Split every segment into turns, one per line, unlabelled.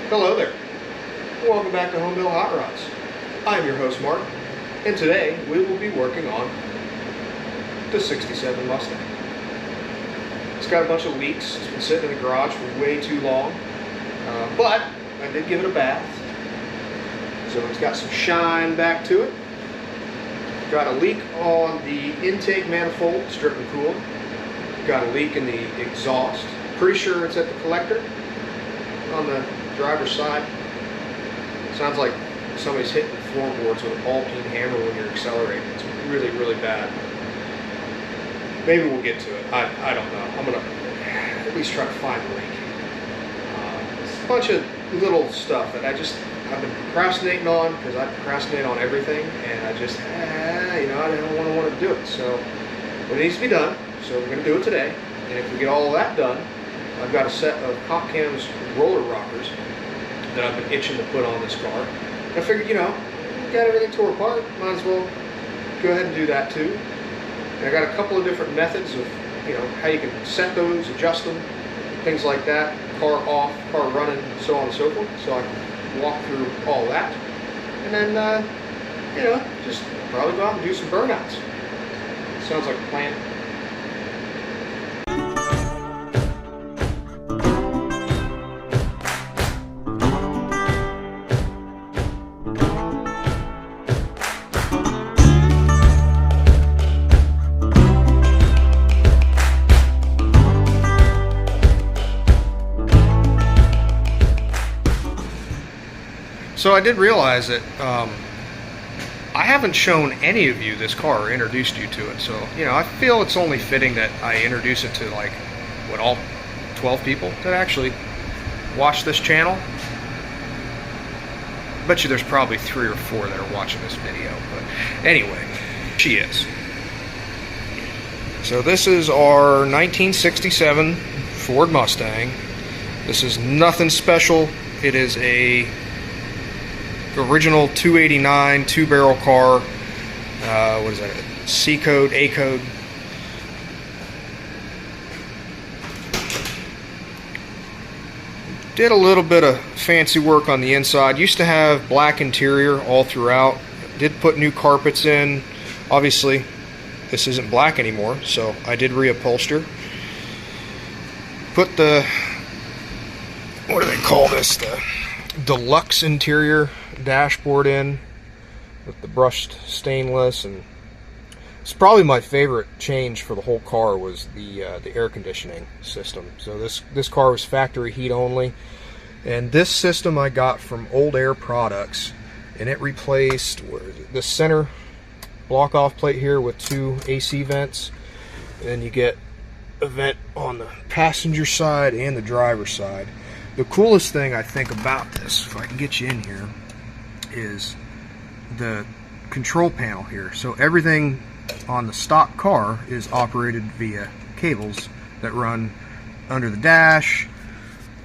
Hello there. Welcome back to Home Built Hot Rods. I'm your host Mark, and today we will be working on the 67 Mustang. It's got a bunch of leaks. It's been sitting in the garage for way too long, but I did give it a bath, so it's got some shine back to it. Got a leak on the intake manifold, strip and coolant. Got a leak in the exhaust. Pretty sure it's at the collector on the driver's side. Sounds like somebody's hitting the floorboards with a ball-peen hammer when you're accelerating. It's really, really bad. Maybe we'll get to it. I don't know. I'm gonna at least try to find the leak. It's a bunch of little stuff that I've been procrastinating on, because I procrastinate on everything, and I just, I don't want to do it. So it needs to be done. So we're going to do it today. And if we get all of that done, I've got a set of Pop Cam's roller rockers that I've been itching to put on this car. And I figured, we got everything tore apart, might as well go ahead and do that too. And I got a couple of different methods of, how you can set those, adjust them, things like that. Car off, car running, so on and so forth. So I can walk through all that. And then, just probably go out and do some burnouts. Sounds like a plan. So I did realize that I haven't shown any of you this car or introduced you to it. So, I feel it's only fitting that I introduce it to all 12 people that actually watch this channel. I bet you there's probably 3 or 4 that are watching this video. But anyway, she is. So this is our 1967 Ford Mustang. This is nothing special. It is a original 289 2-barrel car. What is that? C code, A code. Did a little bit of fancy work on the inside. Used to have black interior all throughout. Did put new carpets in. Obviously, this isn't black anymore, so I did reupholster. Put the, what do they call this? The deluxe interior dashboard in with the brushed stainless, and it's probably my favorite change for the whole car was the air conditioning system. So this car was factory heat only, and this system I got from Old Air Products, and it replaced the center block off plate here with 2 AC vents, and then you get a vent on the passenger side and the driver's side. The coolest thing I think about this, if I can get you in here, is the control panel here. So everything on the stock car is operated via cables that run under the dash,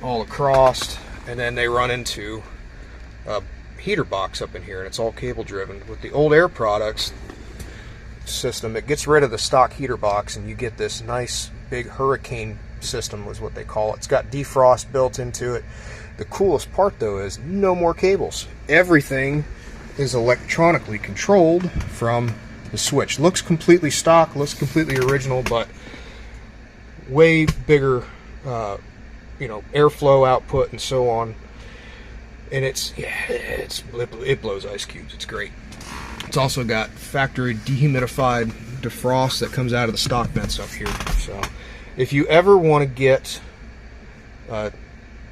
all across, and then they run into a heater box up in here, and it's all cable driven. With the Old Air Products system, it gets rid of the stock heater box, and you get this nice big hurricane system, was what they call it. It's got defrost built into it. The coolest part though is no more cables. Everything is electronically controlled from the switch. Looks completely stock, looks completely original, but way bigger airflow output and so on. And it blows ice cubes. It's great. It's also got factory dehumidified defrost that comes out of the stock vents up here. So if you ever want to get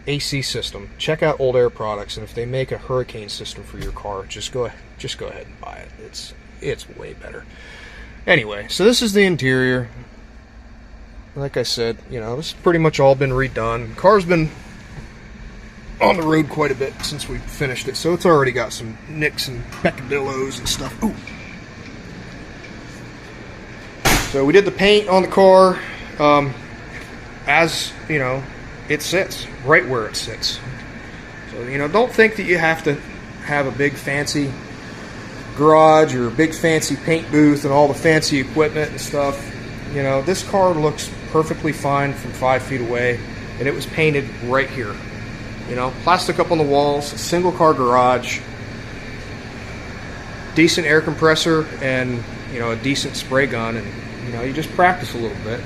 AC system, check out Old Air Products, and if they make a hurricane system for your car, just go ahead and buy it. It's way better. Anyway, so this is the interior. Like I said, this has pretty much all been redone. Car's been on the road quite a bit since we finished it, so it's already got some nicks and peccadillos and stuff. Ooh. So we did the paint on the car, as it sits right where it sits. So don't think that you have to have a big fancy garage or a big fancy paint booth and all the fancy equipment and stuff. This car looks perfectly fine from 5 feet away, and it was painted right here. You know, plastic up on the walls, single car garage, decent air compressor, and you know, a decent spray gun, and you know, you just practice a little bit.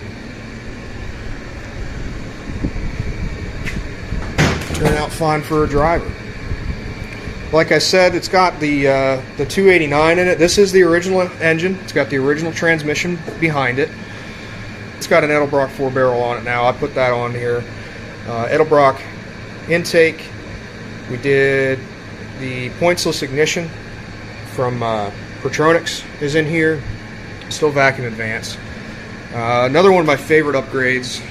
Turn out fine for a driver. Like I said, it's got the 289 in it. This is the original engine. It's got the original transmission behind it. It's got an Edelbrock 4-barrel on it now. I put that on here. Edelbrock intake. We did the pointsless ignition from Petronics is in here. Still vacuum advance. Another one of my favorite upgrades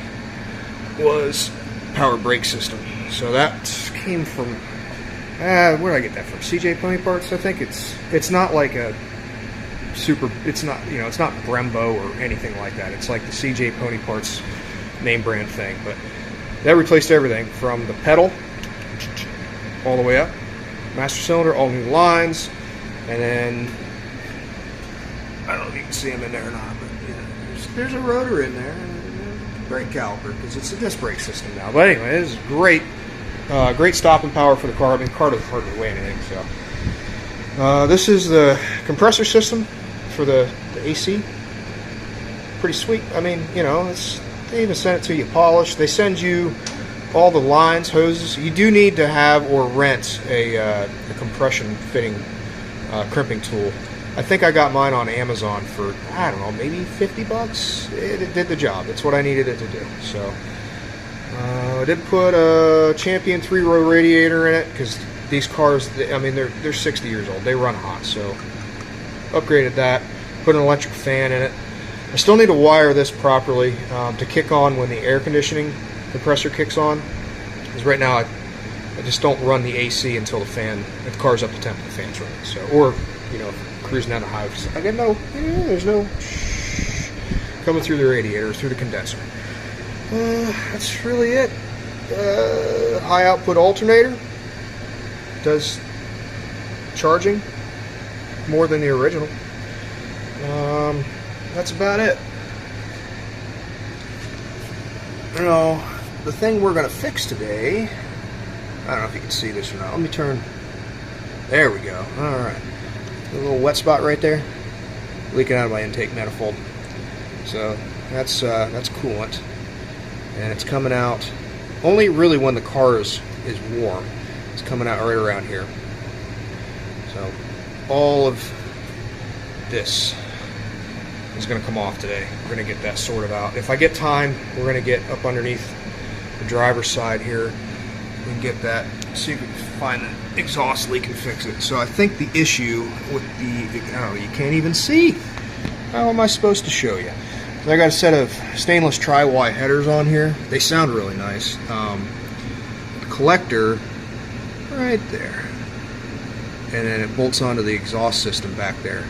was power brake system. So that came from where did I get that from? CJ Pony Parts. I think it's not like a super. It's not, you know, it's not Brembo or anything like that. It's like the CJ Pony Parts name brand thing. But that replaced everything from the pedal all the way up, master cylinder, all new lines, and then I don't know if you can see them in there or not, but you know, there's a rotor in there, and a brake caliper because it's a disc brake system now. But anyway, this is great. Great stopping power for the car. I mean, the car doesn't hardly weigh anything. So this is the compressor system for the AC. Pretty sweet. I mean, you know, they even send it to you polished. They send you all the lines, hoses. You do need to have or rent a compression fitting crimping tool. I think I got mine on Amazon for, I don't know, maybe 50 bucks. It did the job. It's what I needed it to do. So I did put a Champion 3-row radiator in it because these cars, I mean, they're 60 years old. They run hot. So upgraded that. Put an electric fan in it. I still need to wire this properly to kick on when the air conditioning compressor kicks on. Because right now I just don't run the AC until the car's up to temp, the fan's running. So, or you know, cruising down the highway. I get there's no coming through the radiator, through the condenser. That's really it. High output alternator. Does charging more than the original. That's about it. You know, the thing we're going to fix today, I don't know if you can see this or not. Let me turn. There we go. Alright. A little wet spot right there. Leaking out of my intake manifold. So that's coolant. And it's coming out only really when the car is warm. It's coming out right around here. So all of this is going to come off today. We're going to get that sorted out. If I get time, we're going to get up underneath the driver's side here and get that, see if we can find the exhaust leak and fix it. So I think the issue with the I don't know, you can't even see. How am I supposed to show you? I got a set of stainless tri-Y headers on here. They sound really nice. The collector right there, and then it bolts onto the exhaust system back there.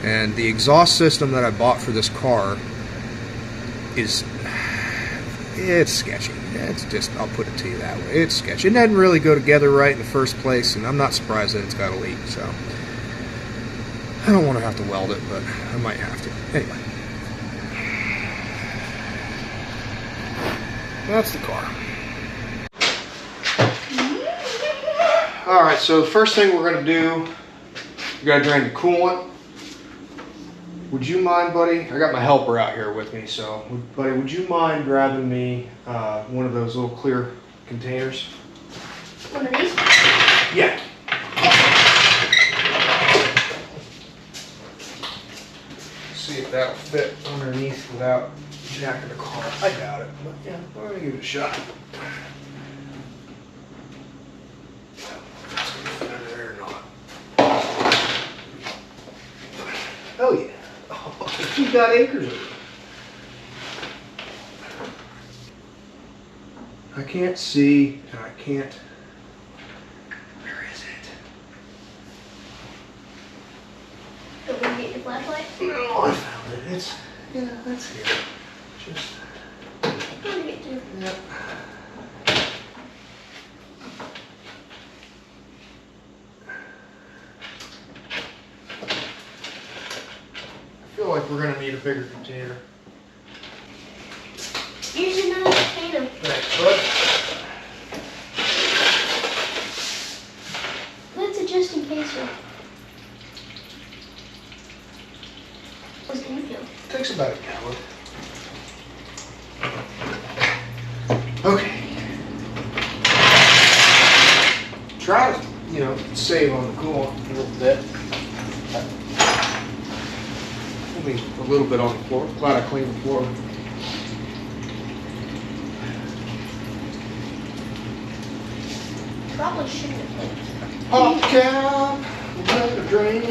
And the exhaust system that I bought for this car it's sketchy. It's just, I'll put it to you that way. It's sketchy. It doesn't really go together right in the first place, and I'm not surprised that it's got a leak. So I don't want to have to weld it, but I might have to. Anyway. That's the car. Alright, so the first thing we're going to do, we got to drain the coolant. Would you mind, buddy? I got my helper out here with me, so, buddy, would you mind grabbing me one of those little clear containers?
One of these?
Yeah. See if that'll fit underneath without jacking the car. I doubt it, but yeah, we're gonna give it a shot. It's gonna fit under there or not. Oh yeah. Oh, you got acres of it. I can't see, and I can't. Where is it?
Don't want to get your flashlight?
No, I found it. It's, yeah, that's here. Just.
I'm going to get to.
Yep. I feel like we're going to need a bigger container.
Here's another container.
Thanks, bud.
feel? What's the feel?
Takes about a gallon. Okay. Try to, save on the coolant a little bit. Only a little bit on the floor. Glad I cleaned the floor.
Probably shouldn't have played.
Pop cap, let it drain.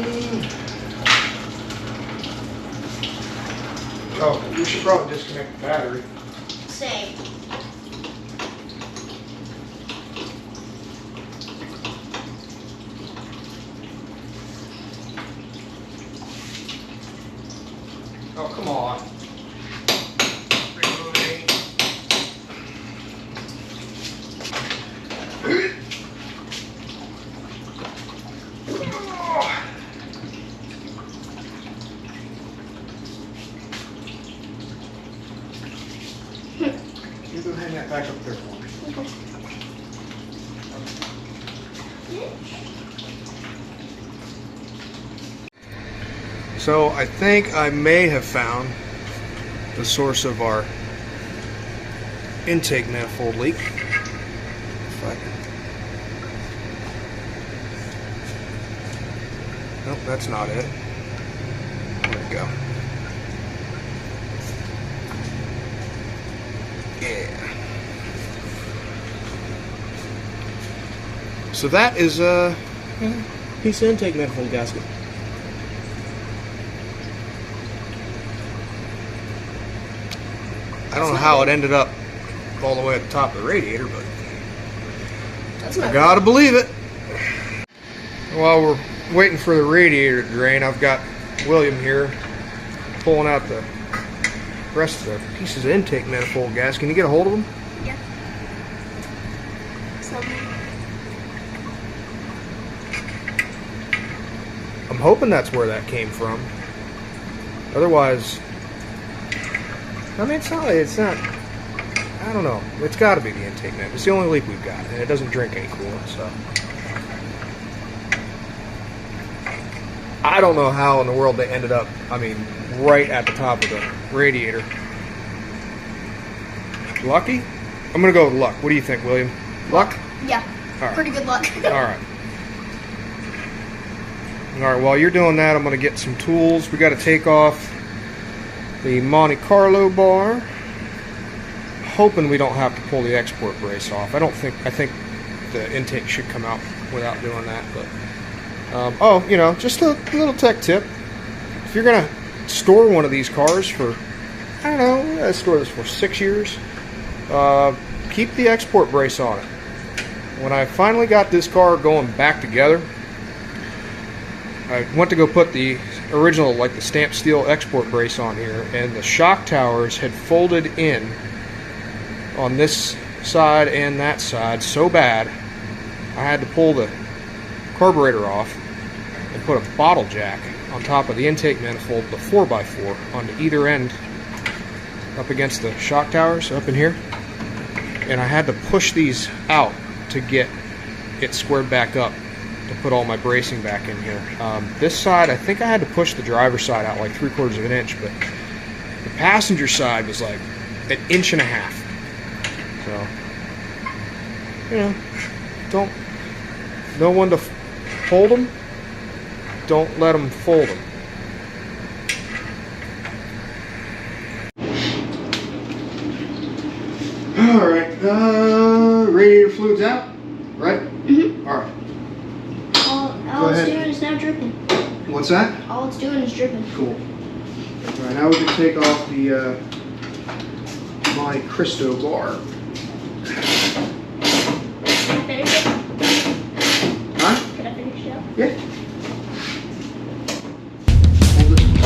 Oh, we should probably disconnect the battery.
Same.
Oh, come on. You go hang that back up there for me.
Okay.
So I think I may have found the source of our intake manifold leak. If I can. Nope, that's not it. Where'd it go? Yeah. So that is a piece of intake manifold gasket. I don't know how it ended up all the way at the top of the radiator, but I gotta believe it. While we're waiting for the radiator to drain, I've got William here pulling out the rest of the pieces of intake manifold gas. Can you get a hold of them?
Yeah.
I'm hoping that's where that came from. Otherwise, I mean, it's not, I don't know. It's got to be the intake manifold. It's the only leak we've got, and it doesn't drink any coolant, so. I don't know how in the world they ended up, right at the top of the radiator. Lucky? I'm going to go with luck. What do you think, William? Luck?
Yeah.
All right.
Pretty good luck.
Alright, while you're doing that, I'm going to get some tools. We got to take off the Monte Carlo bar. Hoping we don't have to pull the export brace off. I think the intake should come out without doing that. But just a little tech tip. If you're going to store one of these cars for, I don't know, I store this for 6 years, keep the export brace on it. When I finally got this car going back together, I went to go put the original, like the stamped steel export brace on here, and the shock towers had folded in on this side and that side so bad I had to pull the carburetor off and put a bottle jack on top of the intake manifold, the 4x4, onto either end up against the shock towers up in here, and I had to push these out to get it squared back up to put all my bracing back in here. This side, I think I had to push the driver's side out like 3/4 of an inch, but the passenger side was like 1.5 inches. So, don't know when to hold them. Don't let them fold them. All right, radiator fluid's out, right?
Mm-hmm.
All right.
All it's doing is now dripping.
What's that?
All it's doing is dripping.
Cool. All right, now we can take off the Monte Cristo bar.
Can I finish it?
Huh?
Can I finish it up?
Yeah. Hold this one.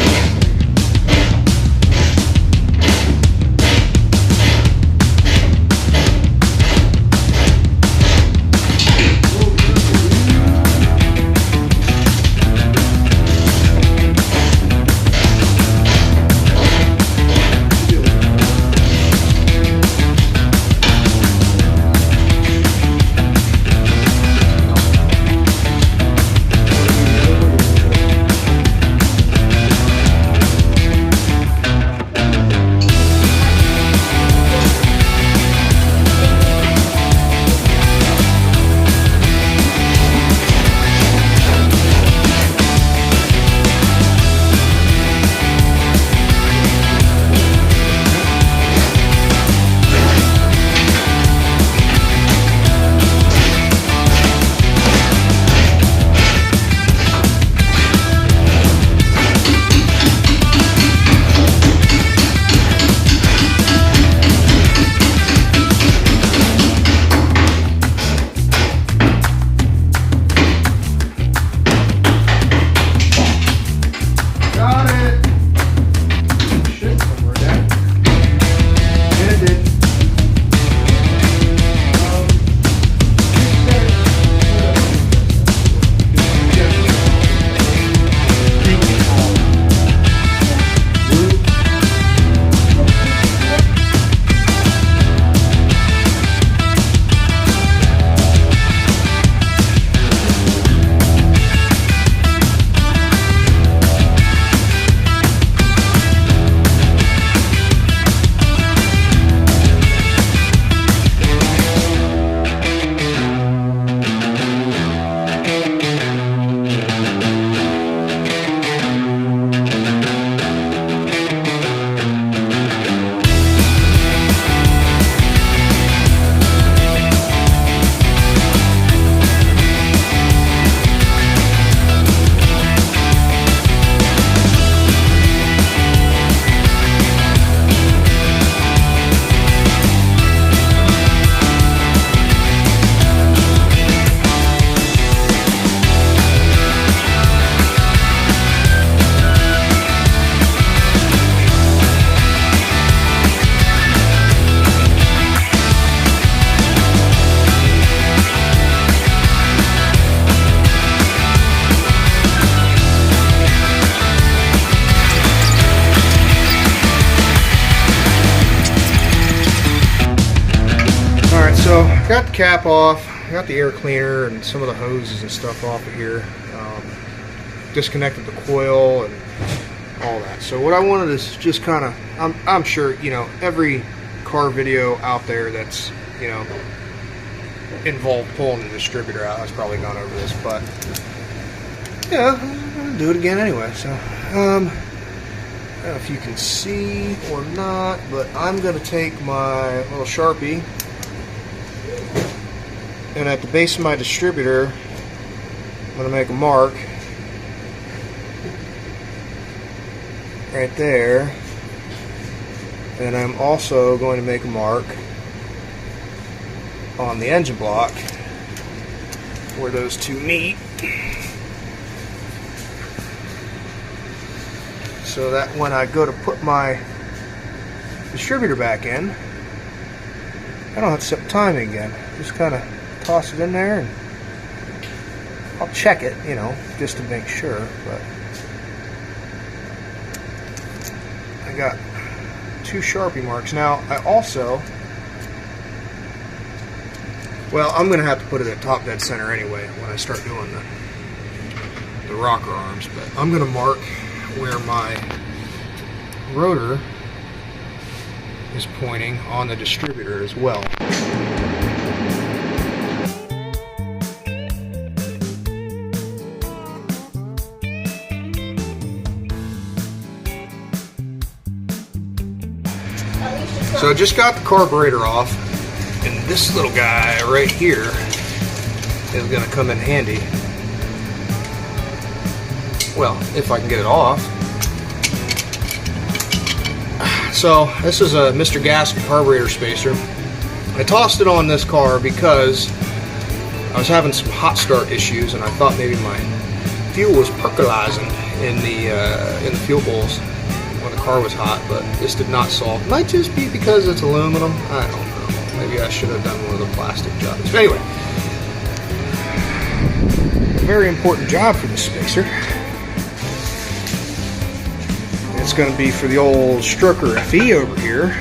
got the cap off, got the air cleaner and some of the hoses and stuff off of here. Disconnected the coil and all that. So what I wanted is just kind of, I'm sure, you know, every car video out there that's, you know, involved pulling the distributor out has probably gone over this, but yeah, I'm gonna do it again anyway. So I don't know if you can see or not, but I'm gonna take my little Sharpie and at the base of my distributor I'm gonna make a mark right there, and I'm also going to make a mark on the engine block where those two meet, so that when I go to put my distributor back in, I don't have to set the timing again. Just kind of toss it in there, and I'll check it, you know, just to make sure. But I got two Sharpie marks. Now I also, well, I'm going to have to put it at top dead center anyway when I start doing the rocker arms, but I'm going to mark where my rotor is pointing on the distributor as well. So I just got the carburetor off, and this little guy right here is going to come in handy. Well, if I can get it off. So this is a Mr. Gasket carburetor spacer. I tossed it on this car because I was having some hot start issues, and I thought maybe my fuel was percolizing in the fuel bowls when the car was hot, but this did not solve. Might just be because it's aluminum. I don't know. Maybe I should have done one of the plastic jobs. But anyway, a very important job for this spacer. It's going to be for the old Strucker FE over here.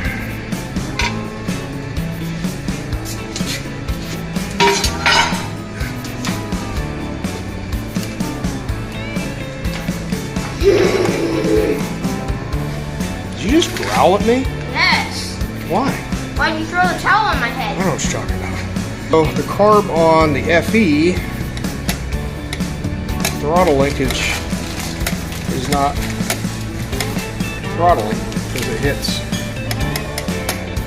Did you just growl at me?
Yes.
Why?
Why'd you throw the towel on my head?
I don't know what you're talking about. So the carb on the FE, throttle linkage is not throttling because it hits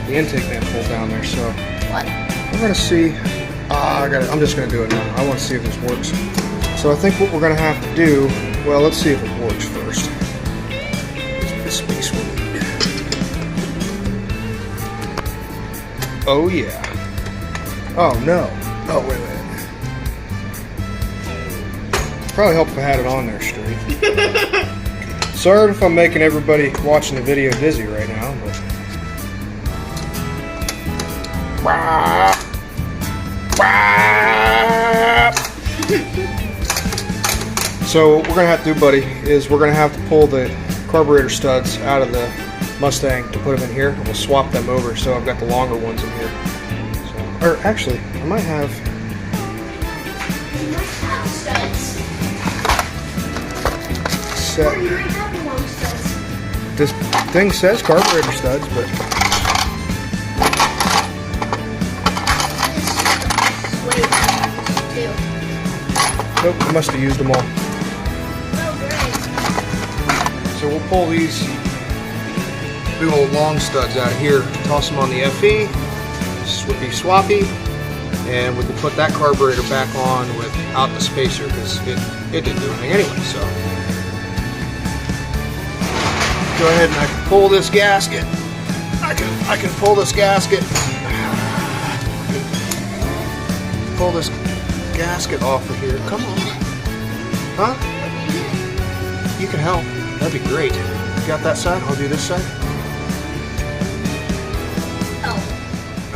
the intake manifold down there. So
What?
we're gonna see. I'm just gonna do it now. I want to see if this works. So I think what we're gonna have to do. Well, let's see if it works first. This space we need. Oh yeah. Oh no. Oh wait a minute. Probably help if I had it on there straight. Sorry if I'm making everybody watching the video dizzy right now, but so what we're gonna have to do, buddy, is we're gonna have to pull the carburetor studs out of the Mustang to put them in here, and we'll swap them over. So I've got the longer ones in here. So, or actually, I might have.
Studs.
Set.
Or you already have the long studs.
This thing says carburetor studs, but
This is way too.
nope, I must have used them all.
Oh, great.
So we'll pull these big old long studs out of here, toss them on the FE, swippy swappy, and we can put that carburetor back on without the spacer because it didn't do anything anyway. So go ahead and I can pull this gasket. I can pull this gasket. Pull this gasket off of here. Come on. Huh? You can help. That'd be great. You got that side? I'll do this side.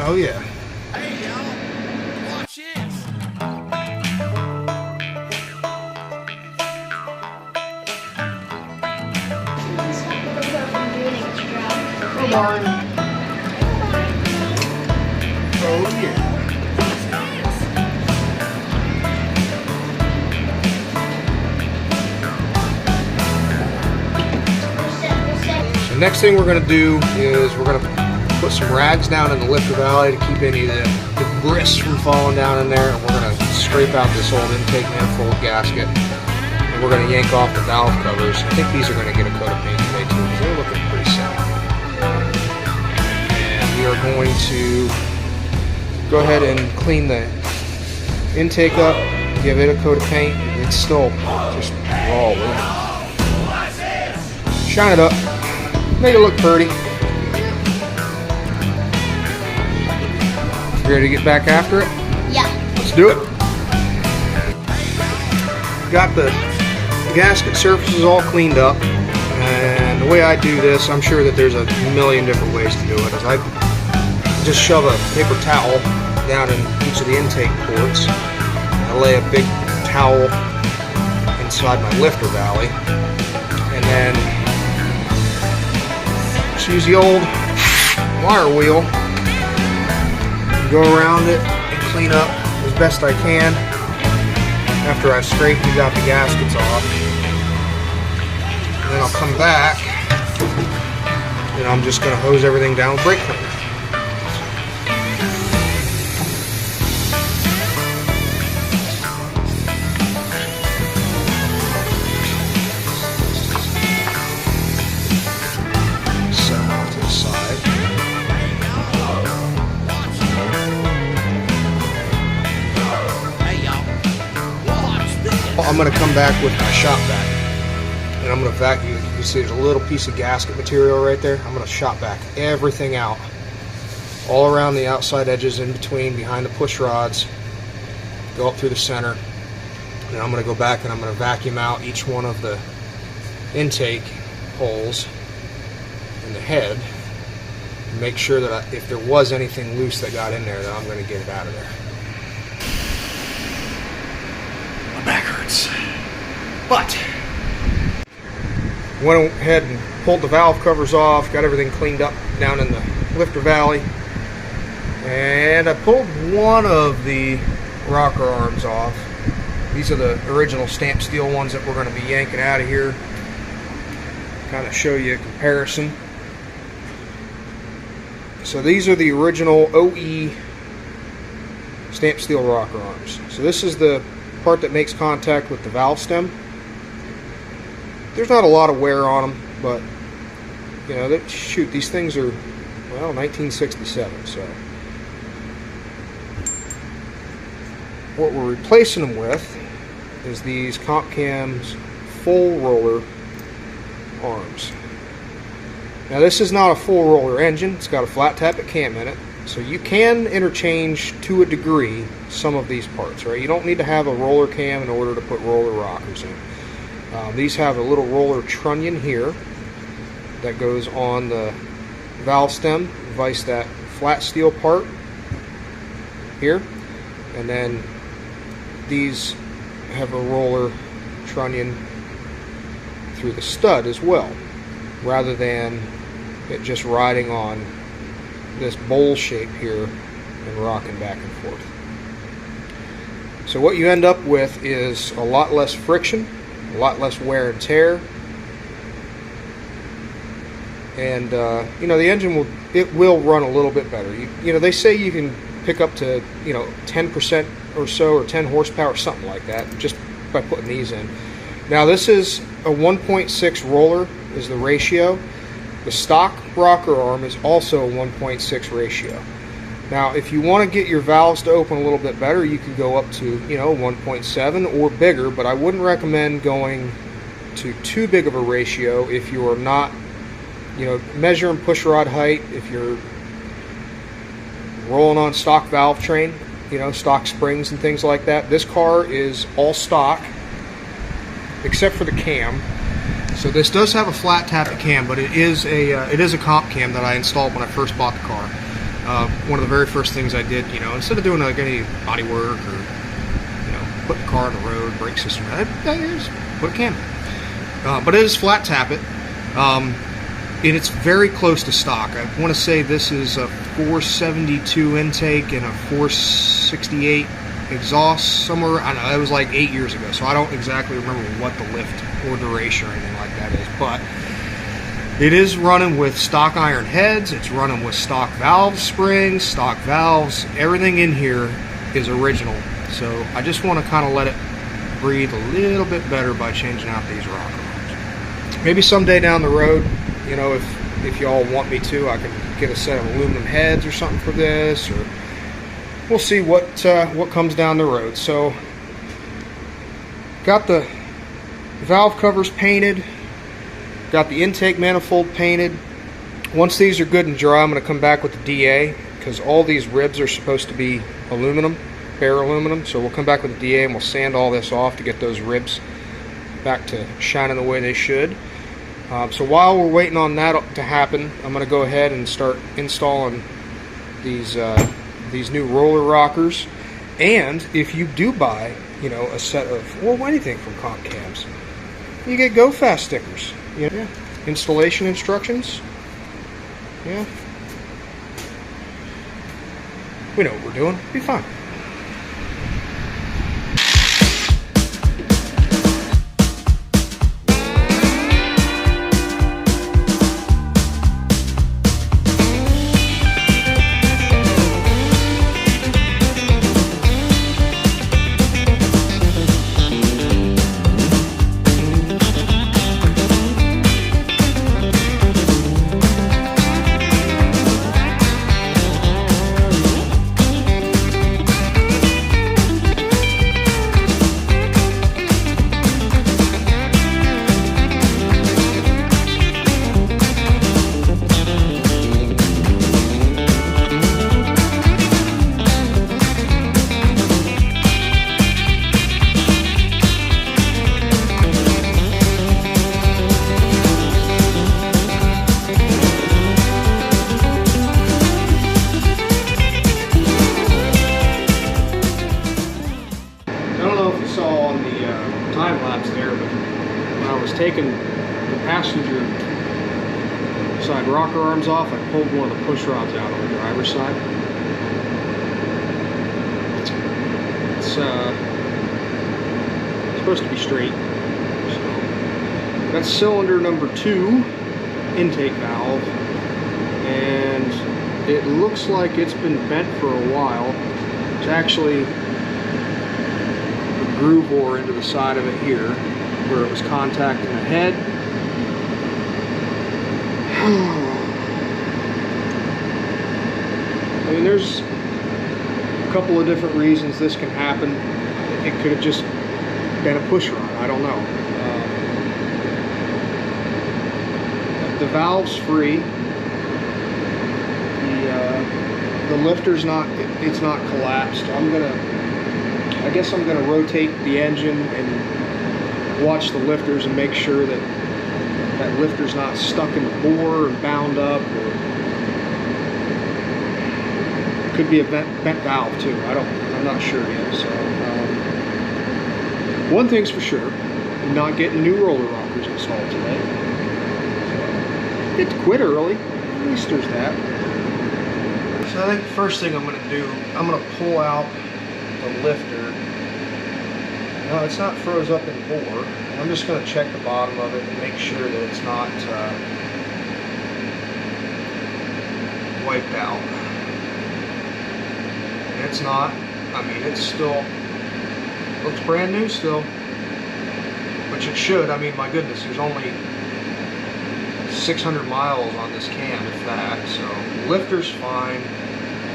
Oh yeah.
Hey y'all, watch this.
Come on. Oh yeah. The next thing we're going to do is we're going to put some rags down in the lifter valley to keep any of the debris from falling down in there, and we're going to scrape out this old intake manifold gasket, and we're going to yank off the valve covers. I think these are going to get a coat of paint today too, because they're looking pretty sad. And we are going to go ahead and clean the intake up, give it a coat of paint. It's still just raw aluminum. Shine it up, make it look pretty. Ready to get back after it?
Yeah.
Let's do it. Got the gasket surfaces all cleaned up, and the way I do this, I'm sure that there's a million different ways to do it. Is I just shove a paper towel down in each of the intake ports. I lay a big towel inside my lifter valley, and then just use the old wire wheel, go around it and clean up as best I can after I've scraped and got the gaskets off. And then I'll come back and I'm just going to hose everything down with brake cleaner. I'm going to come back with my shop vac, and I'm going to vacuum. You see there's a little piece of gasket material right there. I'm going to shop vac everything out, all around the outside edges, in between, behind the push rods, go up through the center, and I'm going to go back and I'm going to vacuum out each one of the intake holes in the head, and make sure that if there was anything loose that got in there, that I'm going to get it out of there. My back hurts. But went ahead and pulled the valve covers off, got everything cleaned up down in the lifter valley, and I pulled one of the rocker arms off. These are the original stamped steel ones that we're going to be yanking out of here. Kind of show you a comparison. So these are the original OE stamped steel rocker arms. So this is the part that makes contact with the valve stem. There's not a lot of wear on them, but you know, shoot, these things are, well, 1967. So what we're replacing them with is these CompCam's full roller arms. Now this is not a full roller engine. It's got a flat tappet cam in it. So you can interchange, to a degree, some of these parts, right? You don't need to have a roller cam in order to put roller rockers in. These have a little roller trunnion here that goes on the valve stem, vice that flat steel part here. And then these have a roller trunnion through the stud as well, rather than it just riding on this bowl shape here and rocking back and forth. So what you end up with is a lot less friction, a lot less wear and tear, and you know, the engine will run a little bit better. You know, they say you can pick up to 10% or so, or 10 horsepower, something like that, just by putting these in. Now this is a 1.6 roller is the ratio. The stock rocker arm is also a 1.6 ratio. Now, if you want to get your valves to open a little bit better, you can go up to 1.7 or bigger, but I wouldn't recommend going to too big of a ratio if you are not, measuring pushrod height. If you're rolling on stock valve train, stock springs and things like that. This car is all stock except for the cam. So this does have a flat tappet cam, but it is a comp cam that I installed when I first bought the car. One of the very first things I did, instead of doing like any body work or put the car on the road, brake system, I just put a cam in. But it is flat tappet, and it's very close to stock. I want to say this is a 472 intake and a 468 exhaust somewhere. I don't know, it was like 8 years ago, so I don't exactly remember what the lift or duration or anything like that is, but It is running with stock iron heads, it's running with stock valve springs, stock valves, everything in here is original. So I just want to kind of let it breathe a little bit better by changing out these rocker arms. Maybe someday down the road, you know, if y'all want me to, I can get a set of aluminum heads or something for this, or we'll see what comes down the road. So got the valve covers painted, got the intake manifold painted. Once these are good and dry, I'm going to come back with the DA, because all these ribs are supposed to be aluminum, bare aluminum. So we'll come back with the DA and we'll sand all this off to get those ribs back to shining the way they should. So while we're waiting on that to happen, I'm going to go ahead and start installing these new roller rockers. And if you do buy, you know, a set of, well, anything from Comp Cams, you get Go Fast stickers. You know, yeah. Installation instructions. Yeah. We know what we're doing. Be fine. Taking the passenger side rocker arms off, I pulled one of the push rods out on the driver's side. It's supposed to be straight. So that's cylinder number 2 intake valve, and it looks like it's been bent for a while. It's actually a groove bore into the side of it here, where it was contacting the head. I mean, there's a couple of different reasons this can happen. It could have just been a push rod, I don't know. The valve's free. The lifter's not, it's not collapsed. I guess I'm gonna rotate the engine and watch the lifters and make sure that that lifter's not stuck in the bore and bound up. Or could be a bent valve too. I'm not sure yet. So one thing's for sure, I'm not getting new roller rockers installed today. So, get to quit early. At least there's that. So I think the first thing I'm going to do, I'm going to pull out the lifter. No, it's not froze up in bore. I'm just going to check the bottom of it and make sure that it's not wiped out. And it's not. I mean, it's still looks brand new still, which it should. I mean, my goodness, there's only 600 miles on this cam, if that. So lifter's fine.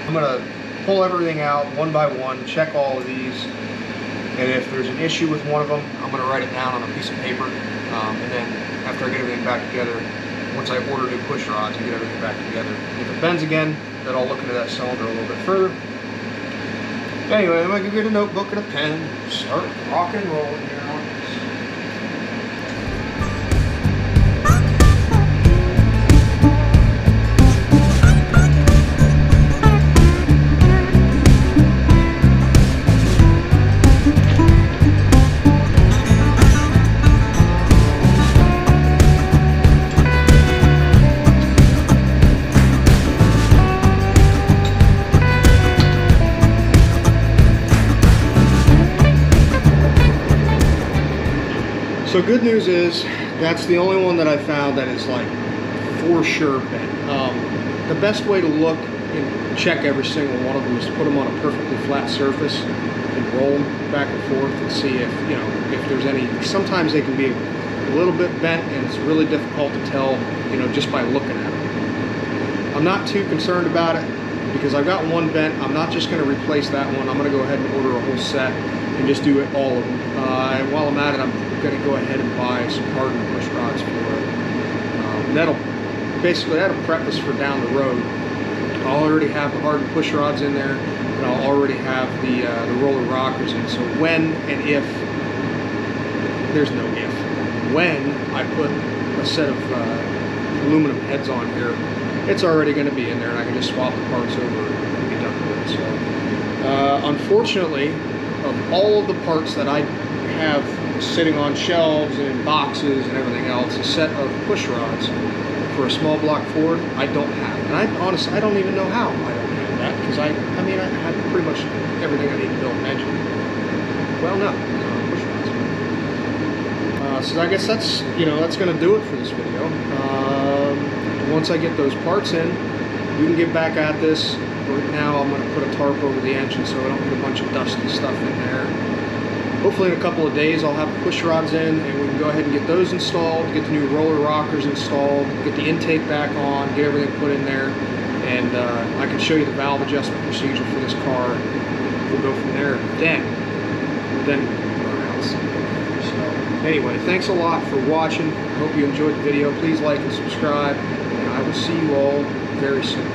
I'm going to pull everything out one by one, check all of these. And if there's an issue with one of them, I'm going to write it down on a piece of paper. And then after I get everything back together, once I order new push rods and get everything back together, if it bends again, then I'll look into that cylinder a little bit further. Anyway, I'm going to get a notebook and a pen, start rock and rolling here on this. So good news is, that's the only one that I found that is like for sure bent. The best way to look and check every single one of them is to put them on a perfectly flat surface and roll them back and forth and see if, you know, if there's any. Sometimes they can be a little bit bent and it's really difficult to tell, you know, just by looking at them. I'm not too concerned about it because I've got one bent. I'm not just going to replace that one. I'm going to go ahead and order a whole set and just do it all of them. And while I'm at it, I'm going to go ahead and buy some hardened push rods for it. That'll prep us for down the road. I'll already have the hardened push rods in there, and I'll already have the roller rockers in. So when and if, there's no if, when I put a set of aluminum heads on here, it's already going to be in there, and I can just swap the parts over and be done with it. So, unfortunately, of all of the parts that I have sitting on shelves and in boxes and everything else, a set of push rods for a small block Ford, I don't have. And I honestly, I don't even know how I don't have that, because I mean, I have pretty much everything I need to build an engine. Well, no, push rods. So I guess that's, you know, that's going to do it for this video. Once I get those parts in, we can get back at this. Right now, I'm going to put a tarp over the engine so I don't get a bunch of dusty stuff in there. Hopefully in a couple of days I'll have the push rods in and we can go ahead and get those installed, get the new roller rockers installed, get the intake back on, get everything put in there, and I can show you the valve adjustment procedure for this car. We'll go from there. Then our house. So anyway, thanks a lot for watching. Hope you enjoyed the video. Please like and subscribe, and I will see you all very soon.